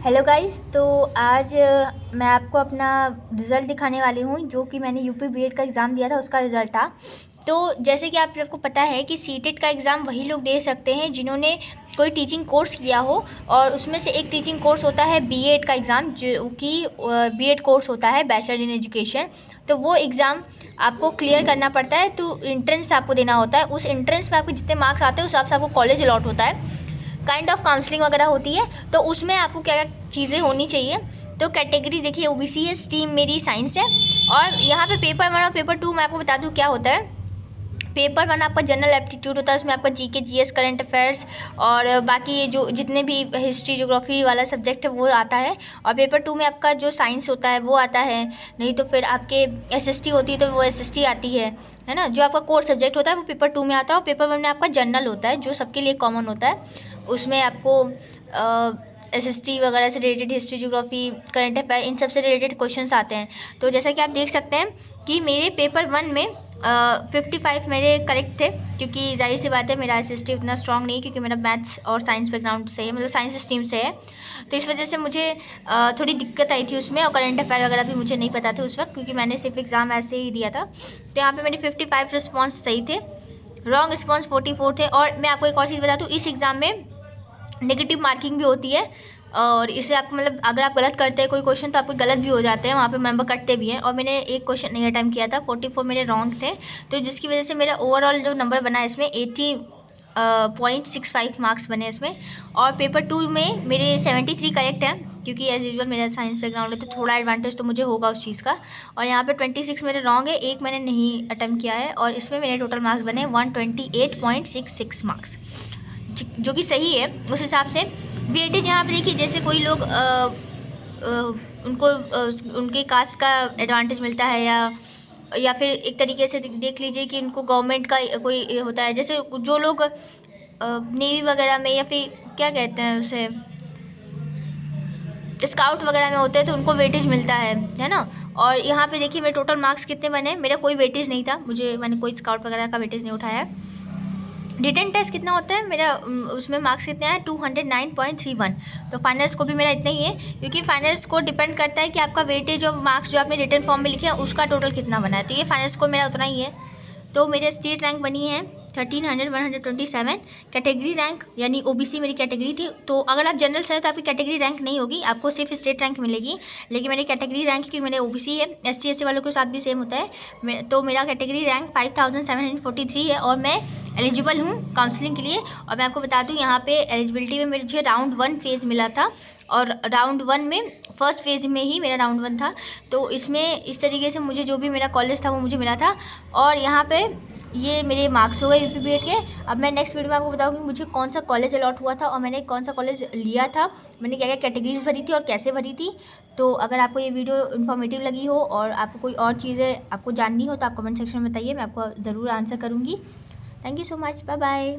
Hello guys. तो आज मैं आपको अपना रिज़ल्ट दिखाने वाली हूँ जो कि मैंने यूपी बीएड का एग्ज़ाम दिया था, उसका रिज़ल्ट था। तो जैसे कि आप सबको पता है कि सीटेट का एग्ज़ाम वही लोग दे सकते हैं जिन्होंने कोई टीचिंग कोर्स किया हो, और उसमें से एक टीचिंग कोर्स होता है बीएड का एग्ज़ाम, जो कि बीएड कोर्स होता है, बैचलर इन एजुकेशन। तो वो एग्ज़ाम आपको क्लियर करना पड़ता है, तो एंट्रेंस आपको देना होता है। उस एंट्रेंस में आपके जितने मार्क्स आते हैं उस हिसाब से आपको कॉलेज अलॉट होता है। काइंड ऑफ काउंसलिंग वगैरह होती है। तो उसमें आपको क्या क्या चीज़ें होनी चाहिए। तो कैटेगरी देखिए ओबीसी है, स्ट्रीम मेरी साइंस है। और यहाँ पे पेपर 1 और पेपर 2 मैं आपको बता दूँ क्या होता है। पेपर 1 आपका जनरल एप्टीट्यूड होता है, उसमें आपका जीके जीएस करंट अफेयर्स और बाकी जो जितने भी हिस्ट्री ज्योग्राफी वाला सब्जेक्ट है वो आता है। और पेपर 2 में आपका जो साइंस होता है वो आता है। नहीं तो फिर आपके एसएसटी होती है तो वो एसएसटी आती है ना। जो आपका कोर सब्जेक्ट होता है वो पेपर 2 में आता है। और पेपर 1 में आपका जनरल होता है जो सबके लिए कॉमन होता है। उसमें आपको एसएसटी वगैरह से related, history geography current affair, इन सब से रिलेटेड क्वेश्चंस आते हैं। तो जैसा कि आप देख सकते हैं कि मेरे पेपर 1 में 55 मेरे करेक्ट थे, क्योंकि जाहिर सी बात है मेरा एसएसटी उतना स्ट्रॉन्ग नहीं, क्योंकि मेरा मैथ्स और साइंस बैकग्राउंड से है, मतलब साइंस स्ट्रीम से है। तो इस वजह से मुझे थोड़ी दिक्कत आई थी उसमें। और करंट अफेयर वगैरह भी मुझे नहीं पता था उस वक्त, क्योंकि मैंने सिर्फ एग्ज़ाम ऐसे ही दिया था। तो यहाँ पे मेरे 55 रिस्पॉन्स सही थे, रॉन्ग रिस्पॉन्स 44 थे। और मैं आपको एक और चीज़ बता दूँ, इस एग्ज़ाम में नेगेटिव मार्किंग भी होती है। और इसे आपको मतलब अगर आप गलत करते हैं कोई क्वेश्चन तो आपके गलत भी हो जाते हैं, वहाँ पे नंबर कटते भी हैं। और मैंने एक क्वेश्चन नहीं अटैम्प्ट किया था, 44 मेरे रॉन्ग थे। तो जिसकी वजह से मेरा ओवरऑल जो नंबर बना है इसमें 80.65 मार्क्स बने इसमें। और पेपर 2 में मेरे 73 करेक्ट हैं, क्योंकि एज़ यूजुअल मेरा साइंस बैकग्राउंड है तो थोड़ा एडवांटेज तो मुझे होगा उस चीज़ का। और यहाँ पे 26 मेरे रॉन्ग है, एक मैंने नहीं अटैम्प्ट किया है। और इसमें मेरे टोटल मार्क्स बने 128.66 मार्क्स, जो कि सही है उस हिसाब से। वेटेज यहाँ पे देखिए, जैसे कोई लोग उनको उनके कास्ट का एडवांटेज मिलता है, या फिर एक तरीके से देख लीजिए कि उनको गवर्नमेंट का कोई होता है। जैसे जो लोग नेवी वगैरह में, या फिर क्या कहते हैं उसे, स्काउट वगैरह में होते हैं, तो उनको वेटेज मिलता है ना। और यहाँ पे देखिए मेरे टोटल मार्क्स कितने बने, मेरा कोई वेटेज नहीं था, मैंने कोई स्काउट वगैरह का वेटेज नहीं उठाया है। रिटन टेस्ट कितना होता है मेरा, उसमें मार्क्स कितने हैं, 209.31। तो फाइनल स्कोर भी मेरा इतना ही है, क्योंकि फाइनल स्कोर डिपेंड करता है कि आपका वेटेज और मार्क्स जो आपने रिटन फॉर्म में लिखे हैं उसका टोटल कितना बना है। तो ये फाइनल स्कोर मेरा उतना ही है। तो मेरे स्टेट रैंक बनी है 1300-127। कैटेगरी रैंक यानी ओबीसी मेरी कैटेगरी थी। तो अगर आप जनरल से हैं तो आपकी कैटेगरी रैंक नहीं होगी, आपको सिर्फ स्टेट रैंक मिलेगी। लेकिन मेरी कैटेगरी रैंक, क्योंकि मेरे ओबीसी है, एसटी एससी वालों के साथ भी सेम होता है, तो मेरा कैटेगरी रैंक 5743 है। और मैं एलिजिबल हूँ काउंसलिंग के लिए। और मैं आपको बता दूँ यहाँ पे एलिजिबिलिटी में मुझे राउंड 1 फेज़ मिला था, और राउंड 1 में फर्स्ट फेज़ में ही मेरा राउंड 1 था। तो इसमें इस तरीके से मुझे जो भी मेरा कॉलेज था वो मुझे मिला था। और यहाँ पे ये मेरे मार्क्स हो गए यूपी बीएड के। अब मैं नेक्स्ट वीडियो में आपको बताऊँगी मुझे कौन सा कॉलेज अलॉट हुआ था, और मैंने कौन सा कॉलेज लिया था, मैंने क्या क्या कैटेगरीज भरी थी और कैसे भरी थी। तो अगर आपको ये वीडियो इन्फॉर्मेटिव लगी हो और आपको कोई और चीज़ें आपको जाननी हो तो आप कमेंट सेक्शन में बताइए, मैं आपको ज़रूर आंसर करूँगी। Thank you so much, bye bye.